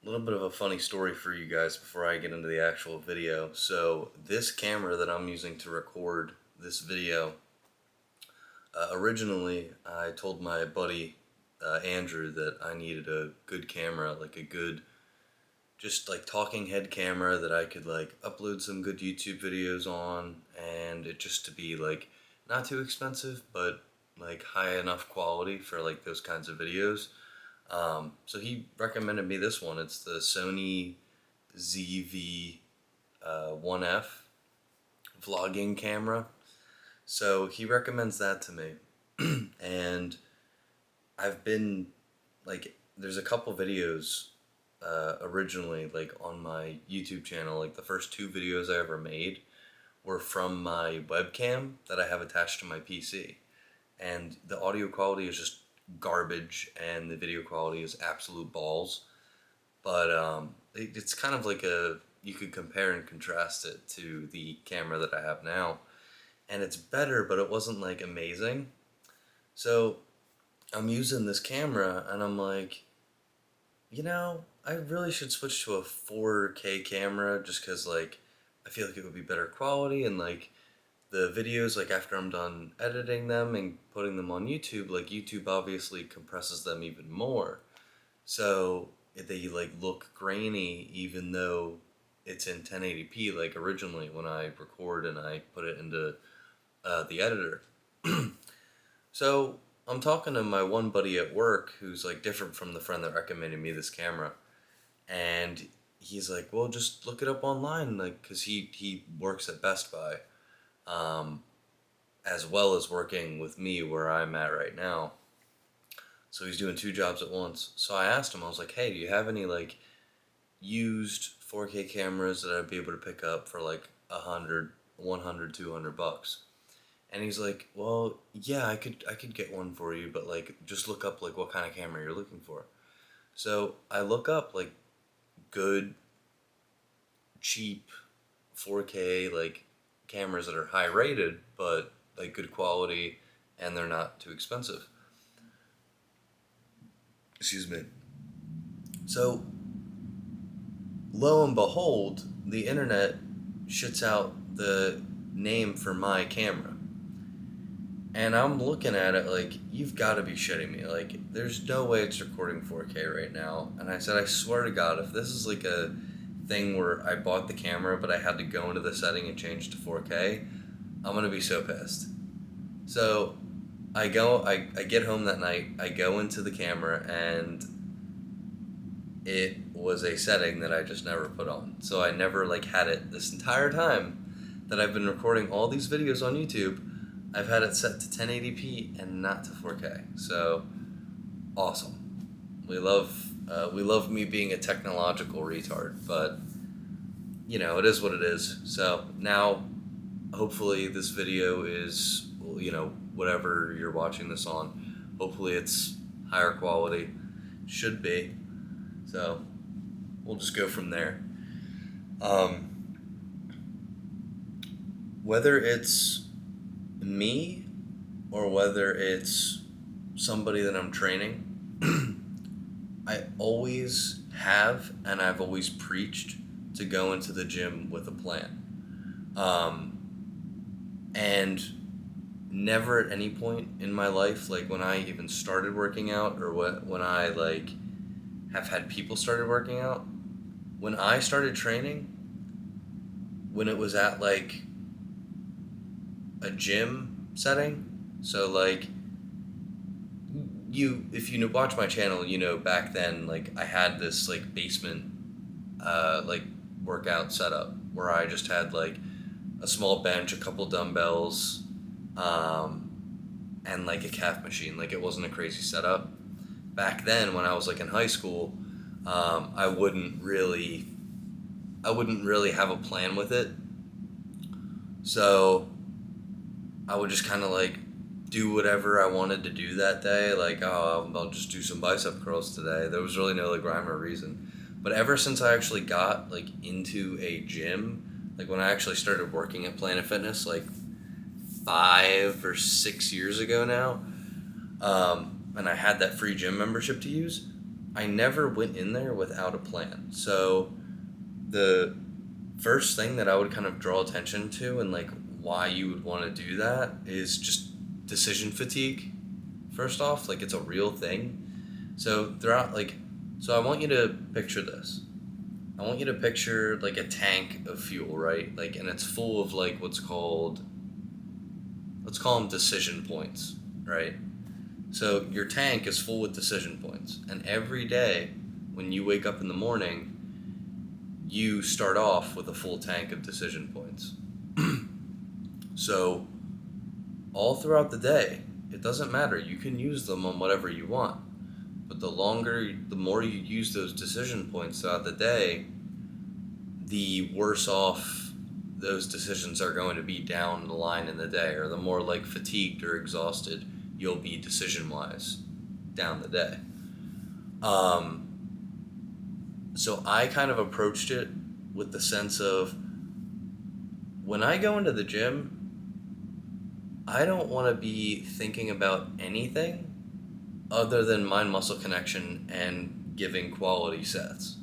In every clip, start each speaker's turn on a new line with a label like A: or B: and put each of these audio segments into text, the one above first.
A: A little bit of a funny story for you guys before I get into the actual video. So, this camera that I'm using to record this video, originally I told my buddy Andrew that I needed a good camera, like a good, just like talking head camera that I could like upload some good YouTube videos on, and it just to be like not too expensive, but like high enough quality for like those kinds of videos. So he recommended me this one. It's the Sony ZV 1F vlogging camera. So he recommends that to me. And I've been like, there's a couple videos originally like on my YouTube channel. Like the first two videos I ever made were from my webcam that I have attached to my PC. And the audio quality is just garbage and the video quality is absolute balls. But it's kind of like you could compare and contrast it to the camera that I have now, and it's better, but it wasn't like amazing. So I'm using this camera, and I'm like, I really should switch to a 4K camera just because like I feel like it would be better quality, and like the videos, like after I'm done editing them and putting them on YouTube, like YouTube obviously compresses them even more. So they like look grainy even though it's in 1080p like originally when I record and I put it into the editor. So I'm talking to my one buddy at work who's like different from the friend that recommended me this camera, and he's like, "Well, just look it up online," like because he works at Best Buy, um, as well as working with me where I'm at right now. So he's doing two jobs at once. So I asked him, I was like, "Hey, do you have any like used 4K cameras that I'd be able to pick up for like 100, 100, $200?" And he's like, "Well, yeah, I could get one for you, but like just look up like what kind of camera you're looking for." So I look up like good, cheap 4K like cameras that are high rated, but like good quality and they're not too expensive. Excuse me. So lo and behold, the internet shits out the name for my camera. And I'm looking at it like, you've got to be shitting me. Like, there's no way it's recording 4K right now. And I said, I swear to God, if this is like a thing where I bought the camera, but I had to go into the setting and change to 4K, I'm going to be so pissed. So I get home that night, I go into the camera, and it was a setting that I just never put on. So I never like had it this entire time that I've been recording all these videos on YouTube. I've had it set to 1080p and not to 4K. So awesome. We love me being a technological retard, but it is what it is. So now, hopefully, this video is whatever you're watching this on. Hopefully, it's higher quality. Should be. So we'll just go from there. Um, whether it's me or whether it's somebody that I'm training, I always have and I've always preached to go into the gym with a plan. And never at any point in my life, like when I even started working out or when I like have had people started working out, when I started training, when it was at like a gym setting. So like if you watch my channel, back then like I had this like basement like workout setup where I just had like a small bench, a couple dumbbells, and like a calf machine. Like it wasn't a crazy setup. Back then when I was like in high school, I wouldn't really have a plan with it. So I would just kind of like do whatever I wanted to do that day. Like, oh, I'll just do some bicep curls today. There was really no like rhyme or reason. But ever since I actually got like into a gym, like when I actually started working at Planet Fitness, like 5 or 6 years ago now, and I had that free gym membership to use, I never went in there without a plan. So the first thing that I would kind of draw attention to and like why you would want to do that is just decision fatigue. First off, like it's a real thing. So throughout like so I want you to picture this. I want you to picture like a tank of fuel, right? Like and it's full of like what's called let's call them decision points, right? So your tank is full with decision points. And every day when you wake up in the morning, you start off with a full tank of decision points. So all throughout the day, it doesn't matter. You can use them on whatever you want. But the more you use those decision points throughout the day, the worse off those decisions are going to be down the line in the day, or the more like fatigued or exhausted you'll be decision wise down the day. So I kind of approached it with the sense of when I go into the gym, I don't want to be thinking about anything other than mind muscle connection and giving quality sets.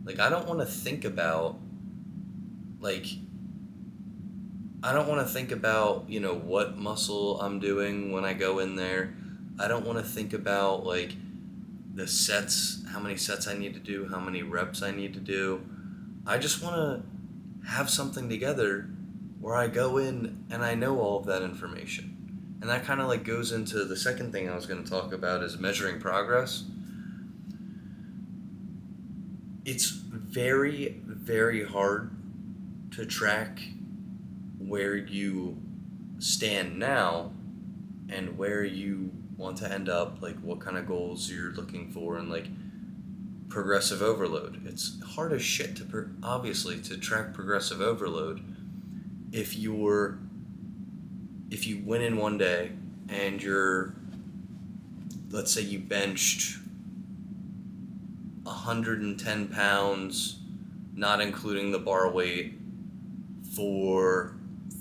A: Like I don't want to think about like I don't want to think about, what muscle I'm doing when I go in there. I don't want to think about like the sets, how many sets I need to do, how many reps I need to do. I just want to have something together where I go in and I know all of that information. And that kind of like goes into the second thing I was going to talk about is measuring progress. It's very, very hard to track where you stand now and where you want to end up, like what kind of goals you're looking for, and like progressive overload. It's hard as shit to obviously to track progressive overload if you went in one day and let's say you benched 110 pounds, not including the bar weight, for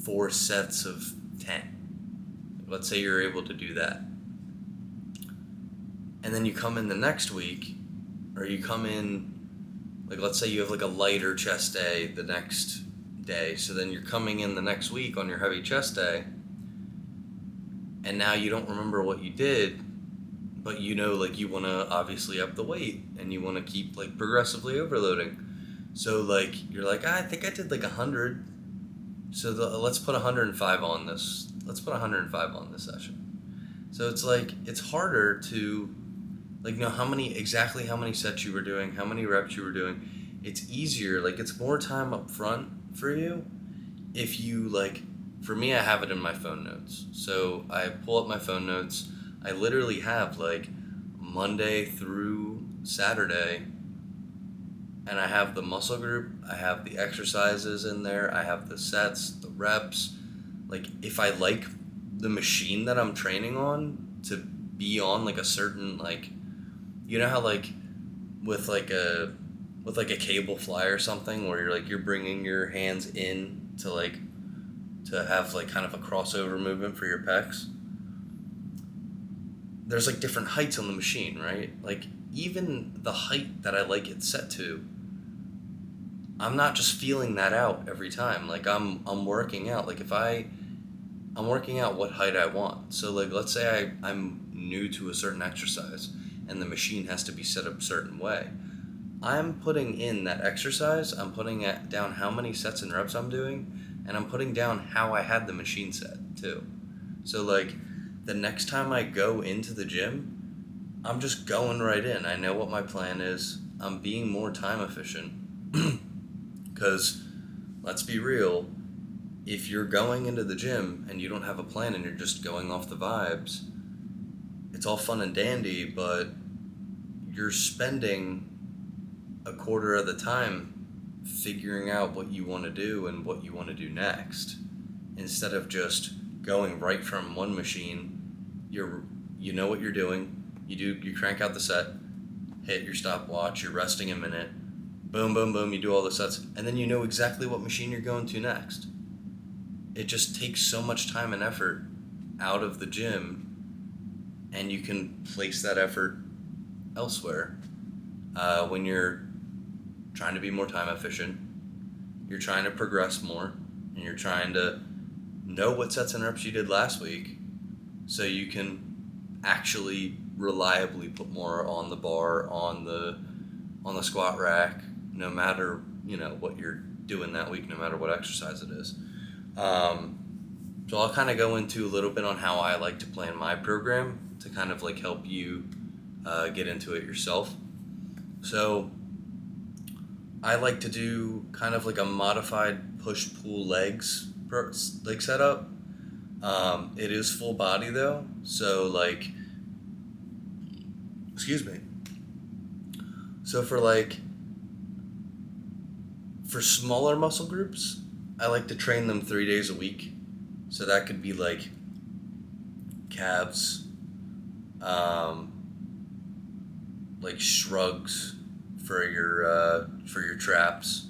A: 4 sets of 10. Let's say you're able to do that. And then you come in the next week, or you come in, like let's say you have like a lighter chest day the next day. So then you're coming in the next week on your heavy chest day, and now you don't remember what you did, but like you want to obviously up the weight and you want to keep like progressively overloading. So like you're like, I think I did like 100. So let's put 105 on this. Let's put 105 on this session. So it's like it's harder to like know how many sets you were doing, how many reps you were doing. It's easier, like it's more time up front for you if you like. For me, I have it in my phone notes. So I pull up my phone notes. I literally have like Monday through Saturday, and I have the muscle group, I have the exercises in there, I have the sets, the reps. Like if I like the machine that I'm training on to be on like a certain like, how like with like a cable fly or something where you're bringing your hands in to have like kind of a crossover movement for your pecs. There's like different heights on the machine, right? Like even the height that I like it set to, I'm not just feeling that out every time. Like I'm working out. Like if I'm working out what height I want. So like let's say I'm new to a certain exercise and the machine has to be set up a certain way. I'm putting in that exercise, I'm putting down how many sets and reps I'm doing, and I'm putting down how I had the machine set too. So like the next time I go into the gym, I'm just going right in. I know what my plan is. I'm being more time efficient. Because let's be real, if you're going into the gym and you don't have a plan and you're just going off the vibes, it's all fun and dandy, but you're spending a quarter of the time figuring out what you want to do and what you want to do next, instead of just going right from one machine. You know what you're doing. You crank out the set, hit your stopwatch, you're resting a minute, boom, boom, boom, you do all the sets, and then you know exactly what machine you're going to next. It just takes so much time and effort out of the gym, and you can place that effort elsewhere. when you're trying to be more time efficient, you're trying to progress more, and you're trying to know what sets and reps you did last week so you can actually reliably put more on the bar, on the squat rack, no matter what you're doing that week, no matter what exercise it is. So I'll kind of go into a little bit on how I like to plan my program to kind of like help you get into it yourself. So I like to do kind of like a modified push-pull legs leg setup. It is full body though, so like, excuse me. So for smaller muscle groups, I like to train them 3 days a week. So that could be like calves, um, like shrugs for your traps.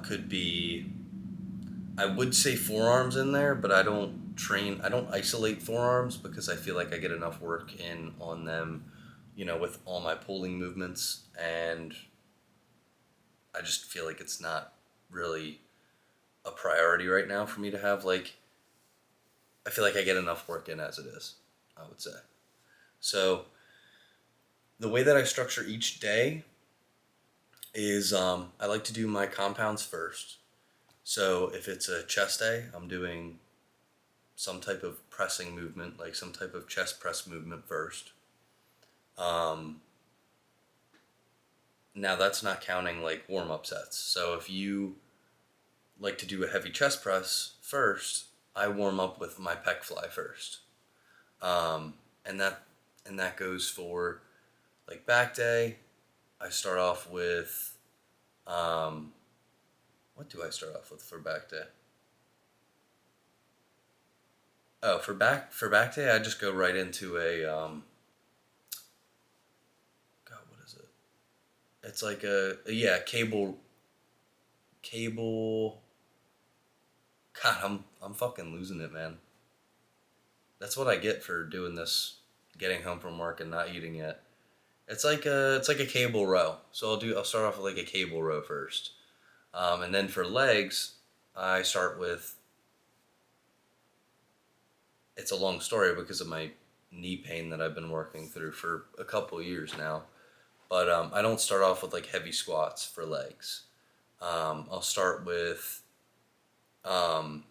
A: Could be, I would say forearms in there, but I don't isolate forearms because I feel like I get enough work in on them, with all my pulling movements, and I just feel like it's not really a priority right now for me to have like, I feel like I get enough work in as it is, I would say. So the way that I structure each day is I like to do my compounds first. So if it's a chest day, I'm doing some type of pressing movement, like some type of chest press movement first. Um, Now that's not counting like warm up sets. So if you like to do a heavy chest press first, I warm up with my pec fly first. Um, and that goes for like back day. I start off with um, what do I start off with for back day? Oh, for back day, I just go right into a God, what is it? It's like yeah, cable. God, I'm fucking losing it, man. That's what I get for doing this, getting home from work and not eating yet. It's like a cable row. So I'll start off with like a cable row first, and then for legs, I start with. It's a long story because of my knee pain that I've been working through for a couple years now. But I don't start off with like heavy squats for legs. I'll start with um,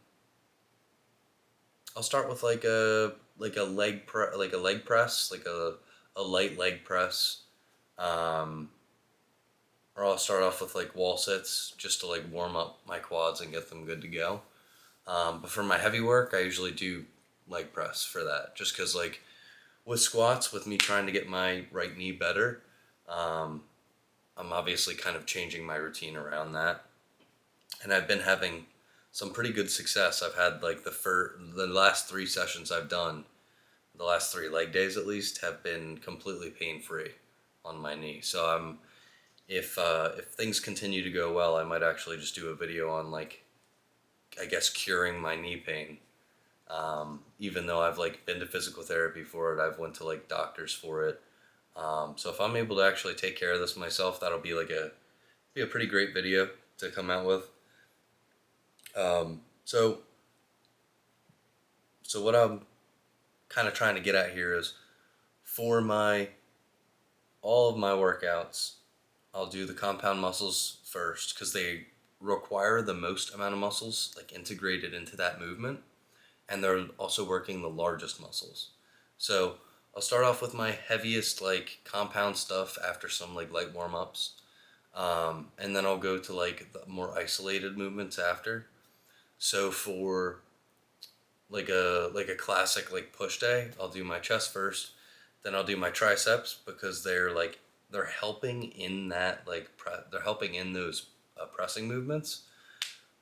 A: I'll start with like a leg press, like a light leg press, um, or I'll start off with like wall sits just to like warm up my quads and get them good to go. But for my heavy work, I usually do leg press for that, just because like with squats, with me trying to get my right knee better, um, I'm obviously kind of changing my routine around that, and I've been having some pretty good success. I've had like the last 3 sessions I've done, the last 3 leg days at least, have been completely pain free on my knee. So if things continue to go well, I might actually just do a video on like, I guess, curing my knee pain. Even though I've like been to physical therapy for it, I've went to like doctors for it. So if I'm able to actually take care of this myself, that'll be a pretty great video to come out with. So what I'm kind of trying to get at here is, for my all of my workouts, I'll do the compound muscles first because they require the most amount of muscles like integrated into that movement, and they're also working the largest muscles. So I'll start off with my heaviest like compound stuff after some like light warm ups, and then I'll go to like the more isolated movements after. So for like a classic like push day, I'll do my chest first, then I'll do my triceps because they're helping in that they're helping in those pressing movements.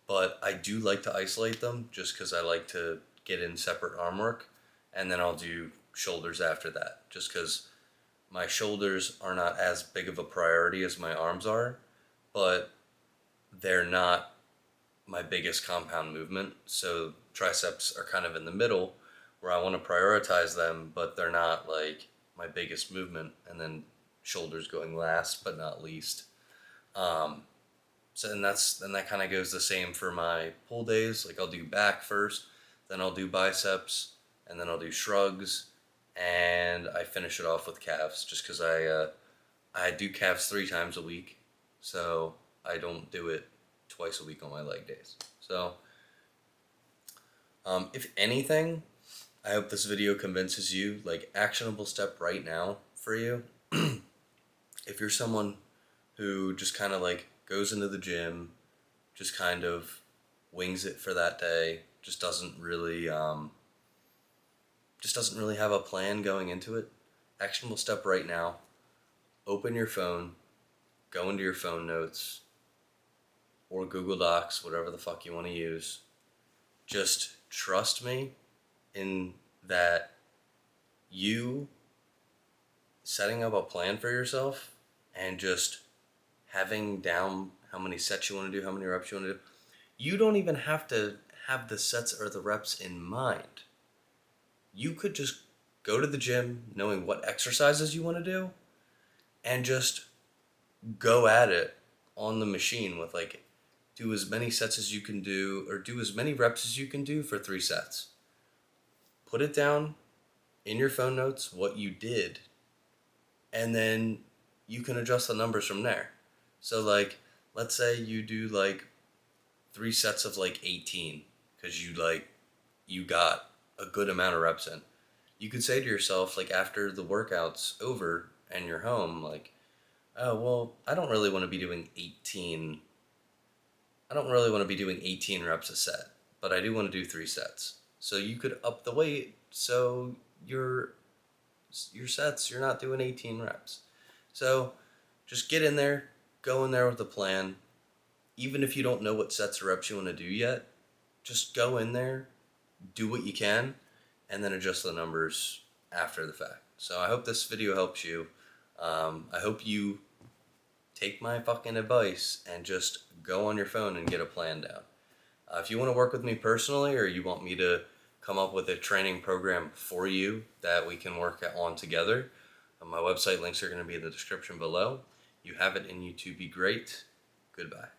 A: But I do like to isolate them just because I like to get in separate arm work, and then I'll do shoulders after that just because my shoulders are not as big of a priority as my arms are, but they're not my biggest compound movement. So triceps are kind of in the middle where I want to prioritize them, but they're not like my biggest movement. And then shoulders going last but not least. So and that kind of goes the same for my pull days. Like I'll do back first, then I'll do biceps, and then I'll do shrugs, and I finish it off with calves. Just because I do calves 3 times a week, so I don't do it twice a week on my leg days. So if anything, I hope this video convinces you, like, actionable step right now for you. If you're someone who just kind of like goes into the gym, just kind of wings it for that day, just doesn't really have a plan going into it, actionable step right now, open your phone, go into your phone notes or Google Docs, whatever the fuck you want to use. Just trust me in that you setting up a plan for yourself and just having down how many sets you want to do, how many reps you want to do. You don't even have to have the sets or the reps in mind. You could just go to the gym knowing what exercises you want to do and just go at it on the machine with, like, do as many sets as you can do or do as many reps as you can do for 3 sets. Put it down in your phone notes what you did, and then you can adjust the numbers from there. So, like, let's say you do like 3 sets of like 18 because you got a good amount of reps in. You could say to yourself, like, after the workout's over and you're home, like, oh, well, I don't really want to be doing 18 reps a set, but I do want to do 3 sets. So you could up the weight so your sets, you're not doing 18 reps. So just get in there, go in there with a plan. Even if you don't know what sets or reps you want to do yet, just go in there, do what you can, and then adjust the numbers after the fact. So I hope this video helps you. I hope you take my fucking advice and just go on your phone and get a plan down. If you want to work with me personally, or you want me to come up with a training program for you that we can work on together, my website links are going to be in the description below. You have it in YouTube, be great. Goodbye.